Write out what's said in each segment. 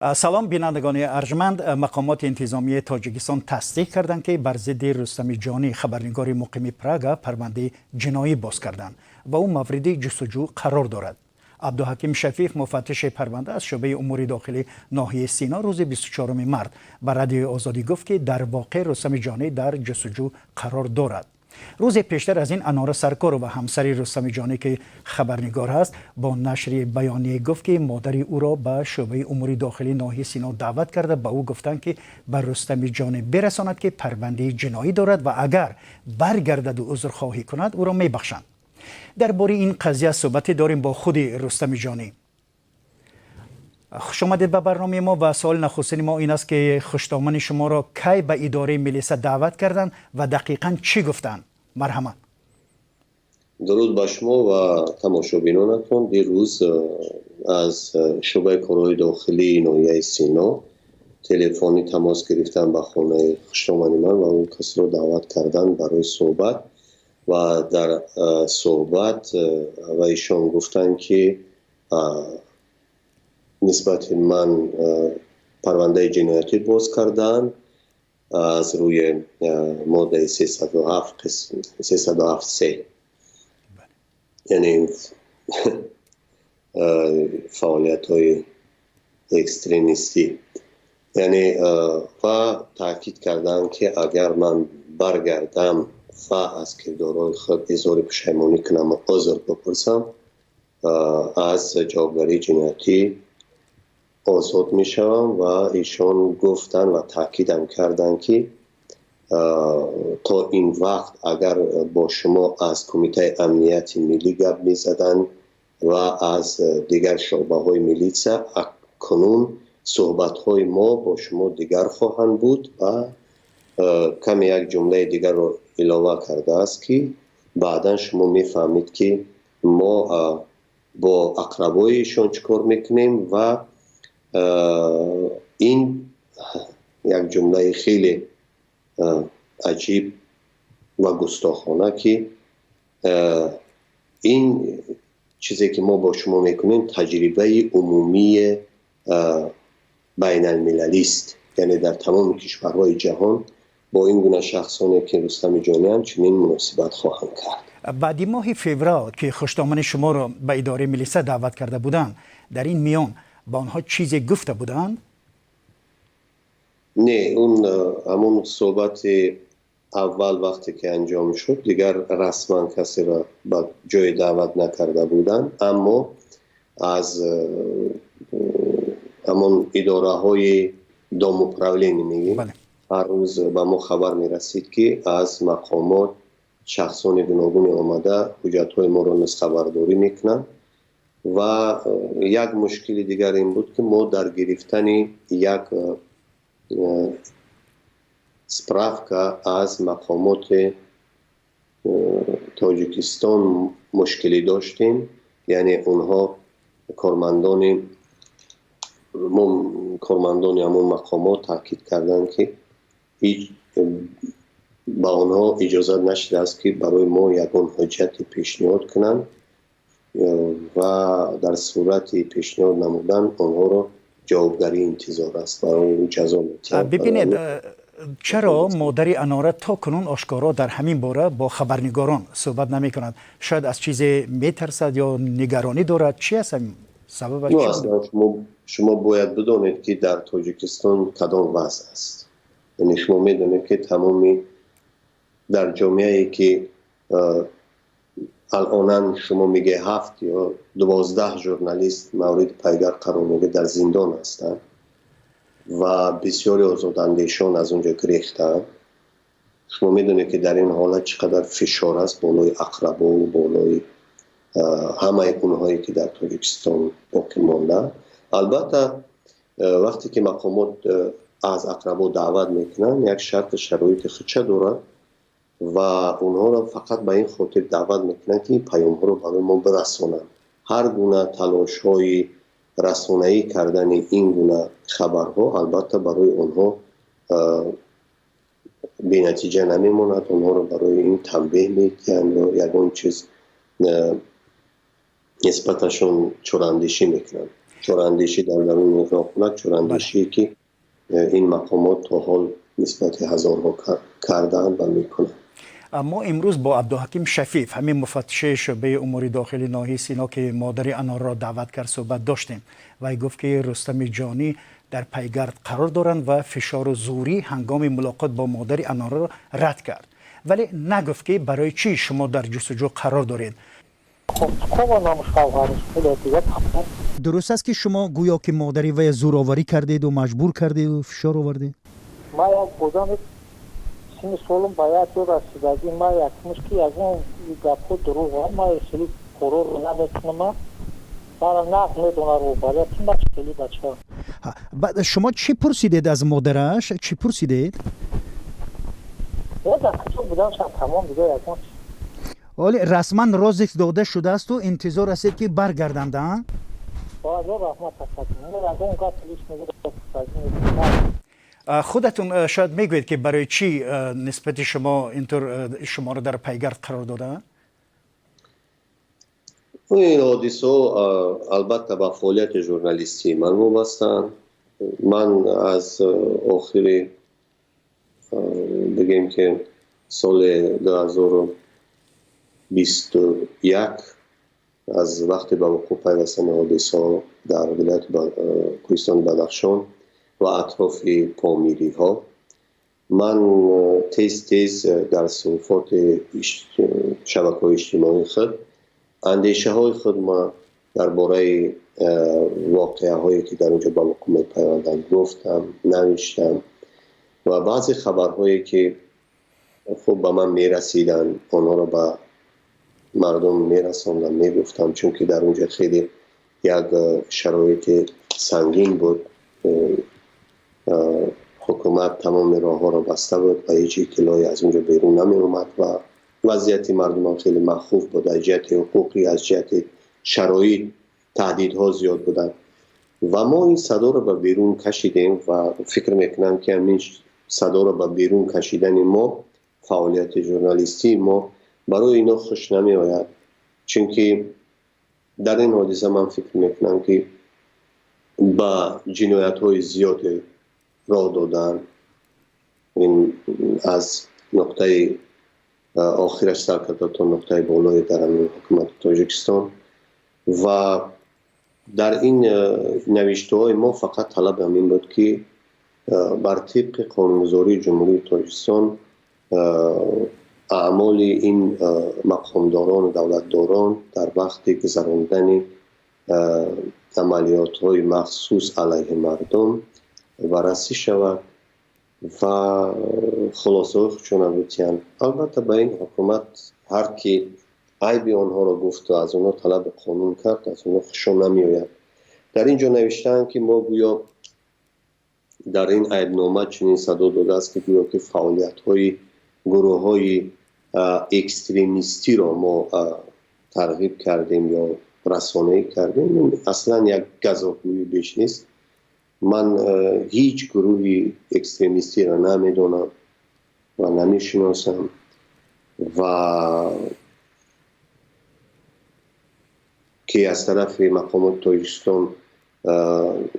سلام بینندگان ارجمند. مقامات انتظامی تاجیکستان تصدیق کردند که بر ضد رستم جانی خبرنگار مقیم پراگ پرونده جنایی باز کردند و او مورد جستجو قرار دارد. عبدالحکیم شفیق مفتش پرونده از شعبه امور داخلی ناحیه سینا روز 24 مارس بر رادیو آزادی گفت که در واقع رستم جانی در جستجو قرار دارد. روز پیشتر از این انار سرکار و همسری رستم جانی که خبرنگار است با نشر بیانیه گفت که مادر او را به شعبه امور داخلی ناحیه سینا دعوت کرده. به او گفتند که بر رستم جانی برساند که پرونده جنایی دارد و اگر برگردد و عذرخواهی کند او را میبخشند. درباره این قضیه صحبت داریم با خود رستم جانی. خوش آمدید به برنامه ما و سوال نخستین ما این است که خشتامن شما را کی به اداره ملیسا دعوت کردند و دقیقاً چی گفتند؟ مرحمت. درود بر شما و تماشابینانتون. دیروز از شعبه کارهای داخلی ناحیه سینا تلفنی تماس گرفتن به خانه خشتامن من و اون کسی را دعوت کردن برای صحبت و در صحبت و ایشان گفتن که نسبت من پرونده جنایتی باز کردن از روی ماده 307 یعنی فعالیت های اکستریمیستی، یعنی و تاکید کردن که اگر من برگردم و از کردارهای خود اظهار پشیمانی کنم و عذر بپرسم از جوابداری جنایتی آزاد می شوم. و ایشان گفتن و تاکیدم کردن که تا این وقت اگر با شما از کمیته امنیت ملی گپ می زدن و از دیگر شعبه های میلیسا، کنون صحبت های ما با شما دیگر خواهند بود. و کمی یک جمله دیگر رو علاوه کرده است که بعدا شما می فهمید که ما با اقربایشان چکار میکنیم. و این یک جمله خیلی عجیب و گستاخانه که این چیزی که ما با شما میکنیم تجربه عمومی بین المللی است، یعنی در تمام کشورهای جهان با این گونه شخصانی که رستم جانی هم چنین مناسبت خواهند کرد. بعد ماه فوریه که خشتامن شما را به اداره ملیسا دعوت کرده بودند، در این میان با آنها چیزی گفته بودند؟ نه، همون صحبت اول وقتی که انجام شد دیگر رسما کسی را به جای دعوت نکرده بودند، اما از همون اداره های داموپراولینی میگیم هر روز به ما خبر میرسید که از مقامات شخصان گوناگون آمده حجت های ما را نسخبرداری میکنند. و یک مشکل دیگر این بود که ما در گرفتن یک سپرافکا از مقامات تاجیکستان مشکلی داشتیم، یعنی اونها کارمندان همون مقامات تاکید کردن که هیچ با اونها اجازه نشده است که برای ما یکون حجت پیشنهاد کنند و در صورت پیشنهاد نمودن آنها را جوابداری انتظار است برای جزا. ببینید چرا مادر اناره تا کنون آشکارا در همین باره با خبرنگاران صحبت نمی کند؟ شاید از چیزی میترسد یا نگرانی دارد؟ چی است سببش؟ نه، اصلا شما باید بدونید که در تاجیکستان کدام وضع است. یعنی شما میدونید که تمامی در جامعه‌ای که الان شما میگه 7 یا 12 ژورنالیست مورد پیگر قرار میگه در زندان هستند و بسیاری آزاداندیشان از اونجا گریختند. شما میدونید که در این حالت چقدر فشار است بالای اقربا و بالای همه اونهایی که در تاجیکستان باقی مانده. البته وقتی که مقامات از اقربا دعوت میکنن یک شرط شرایط خودشه دارد و اونها را فقط به این خاطر دعوت میکنن که این پیام ها رو برای ما برسونن. هر گونه تلاش های رسانه‌ای کردن این گونه خبرها البته برای اونها بی نتیجه نمیموند. اونها رو برای این تنبیه میکنن یا یکون چیز نسبتشون چراندیشی میکنن. چوراندیشی در درون ناخونک، چوراندیشی که این مقامات تا حال نسبت هزارها کردن و میکنن. ما امروز با عبدالحکیم شفیف، همین مفتش شعبه امور داخلی ناحیه سینا که مادر انار را دعوت کرد صحبت داشتیم و ای گفت که رستم جانی در پیگرد قرار دارند و فشار و زوری هنگام ملاقات با مادر انار را رد کرد، ولی نگفت که برای چی شما در جستجو قرار دارید. درست است که شما گویا که مادری و زورآوری کردید و مجبور کردید و فشار آوردید؟ ما یک بودم سین سالم باید رو رسیدگی ما یک مشکی از اون گپو دروغ ها ما سری قرار رو نمیتونم برای نقل میدونه رو باید چون بچه بچه ها. بعد شما چی پرسیدید از مادرش؟ چی پرسیدید؟ یا در کتاب بودم شد تمام دیگه یک مشکی. ولی رسما رازش داده شده است و انتظار است که برگردند. باید رو رحمت تکتیم من از اون گفت لیش میگه خودتون شاید میگوید که برای چی نسبت شما اینطور شما رو در پیگرد قرار دادن؟ این حادثه البته با فعالیت ژورنالیستی من وابسته‌اند. من از آخر بگیم که سال 2021 از وقتی به وقوع پیوستن حادثه در ولایت کوهستان بدخشان و اطراف پامیری ها من تیز در صحفات شبکه‌های اجتماعی خود اندیشه های خود ما درباره واقعه هایی که در اونجا با حکومت پیوندند گفتم، نوشتم و بعضی خبرهایی که خوب به من میرسیدن آنها را به مردم میرساندم میگفتم، چون که در اونجا خیلی یک شرایط سنگین بود. حکومت تمام راه ها را بسته بود و هیچ اطلاعی از اونجا بیرون نمی اومد و وضعیت مردم هم خیلی مخوف بود. از جهت حقوقی، از جهت شرایط تهدیدها زیاد بودن و ما این صدا را به بیرون کشیدیم و فکر میکنم که همین صدا را به بیرون کشیدن ما، فعالیت ژورنالیستی ما برای اینا خوش نمی آید، چون که در این حادثه من فکر میکنم که با جنایت های زیاد راه دادن. این از نقطه آخرش سر کرده تا نقطه بالای در حکومت تاجیکستان و در این نوشته های ما فقط طلب همین بود که بر طبق قانونگذاری جمهوری تاجیکستان اعمال این مقامداران و دولتداران در وقت گذراندن عملیات های مخصوص علیه مردم بررسی شود و خلاصه خودشون بتیان. البته به این حکومت هر کی عیب آنها را گفت و از آنها طلب قانون کرد از آنها خوششون نمی آید. در اینجا نوشتن که ما گویا در این عیبنامه چنین صدا داده است که گویا که فعالیت های گروه های اکستریمیستی را ما ترغیب کردیم یا رسانه‌ای کردیم. اصلا یک گزافگویی بیش نیست. من هیچ گروهی اکستریمیستی را نمیدونم و نمیشناسم و که از طرف مقامات تاجیکستان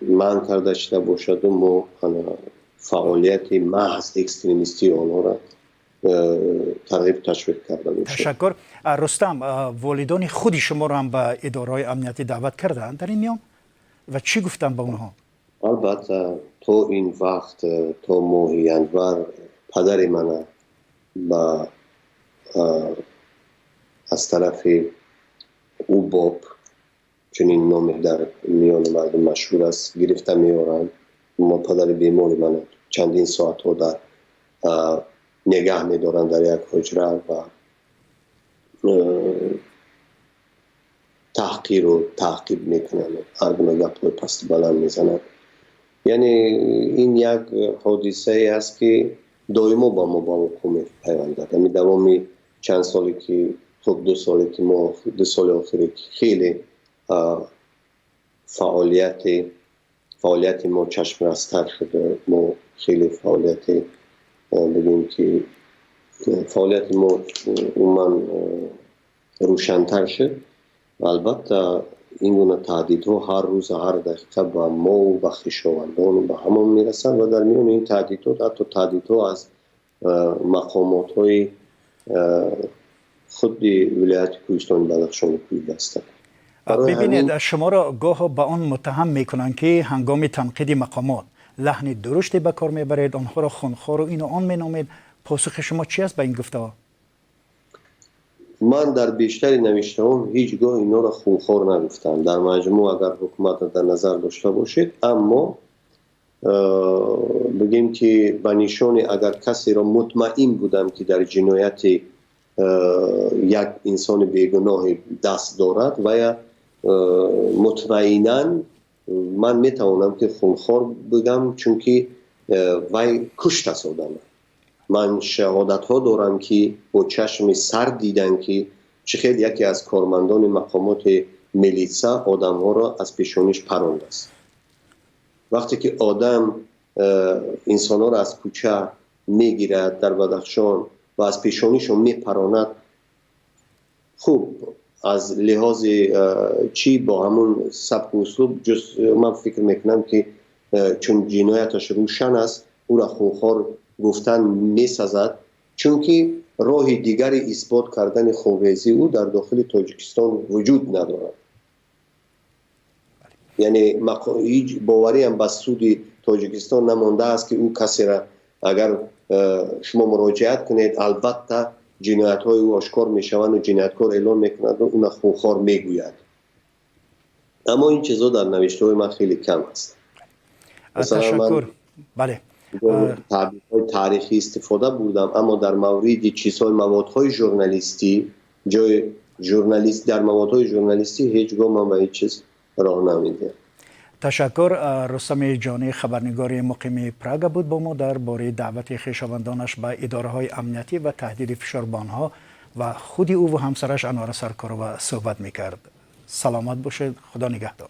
من کرده شده باشد و ما فعالیت محض اکستریمیستی آنها را ترغیب تشویق کرده باشد. تشکر. رستم، والدان خودی شما را هم به اداره‌های امنیتی دعوت کردند در این میان و چی گفتن به اونها؟ البته تا این وقت تا ماهی انور پدر من با از طرف او باب چنین نام در میان مردم مشهور است گرفته میارند. ما پدر بیمار من چندین ساعت ها در نگه میدارند در یک حجره و تحقیر و تعقیب میکنند، هر گونه گپ‌های پست بلند میزنند. یعنی این یک حادثه است که دائما با ما با حکومت پیوند دارد. یعنی دوامی چند سالی که خب 2 سالی که ما 2 سال آخری که خیلی فعالیت ما چشم رستر شده. ما خیلی فعالیت بگیم که فعالیت ما من روشن‌تر شد. البته این گونه تهدیدها هر روز هر دقیقه به ما و به خویشاوندان و به همان میرسند و در میان این تهدیدها حتی تهدیدها از مقامات های خود ولایت کوهستان بدخشان کویر هستند. ببینید شما را گاه به آن متهم میکنند که هنگام تنقید مقامات لحن درشتی به کار میبرید، آنها را خونخوار و این و آن مینامید. پاسخ شما چی است به این گفته ها؟ من در بیشتر نوشته هم هیچگاه اینا را خونخوار نگفتم. در مجموع اگر حکومت در نظر داشته باشید، اما بگیم که به نشان اگر کسی را مطمئن بودم که در جنایت یک انسان بیگناه دست دارد و یا مطمئنا من میتوانم که خونخوار بگم، چون که وی کشت است آدم. من شهادت ها دارم که با چشم سر دیدن که چه یکی از کارمندان مقامات میلیسا آدم ها را از پیشانیش پراند است. وقتی که آدم انسان ها را از کوچه میگیرد در بدخشان و از پیشانیشون میپراند، خوب از لحاظ چی با همون سبک و اسلوب من فکر میکنم که چون جنایتش روشن است او را خونخوار گفتن میسازد، چون که راه دیگری اثبات کردن خونریزی او در داخل تاجیکستان وجود ندارد. یعنی هیچ باوری هم به سود تاجیکستان نمانده است که او کسی را اگر شما مراجعت کنید البته جنایت های او آشکار می شوند و جنایتکار اعلام میکند و اون خونخوار میگوید. اما این چیزا در نوشته های من خیلی کم است. تشکر. بله، تعبیرهای تاریخی استفاده بودم، اما در مورد چیزهای موادهای ژورنالیستی، جای ژورنالیست در موادهای ژورنالیستی هیچگاه من به هیچ چیز راه نمیدم. تشکر. رستم جانی خبرنگار مقیم پراگ بود با ما درباره دعوت خویشاوندانش به اداره های امنیتی و تهدید فشار به آنها و خودی او و همسرش انوار سرکارова صحبت میکرد. سلامت باشید. خدا نگهدار.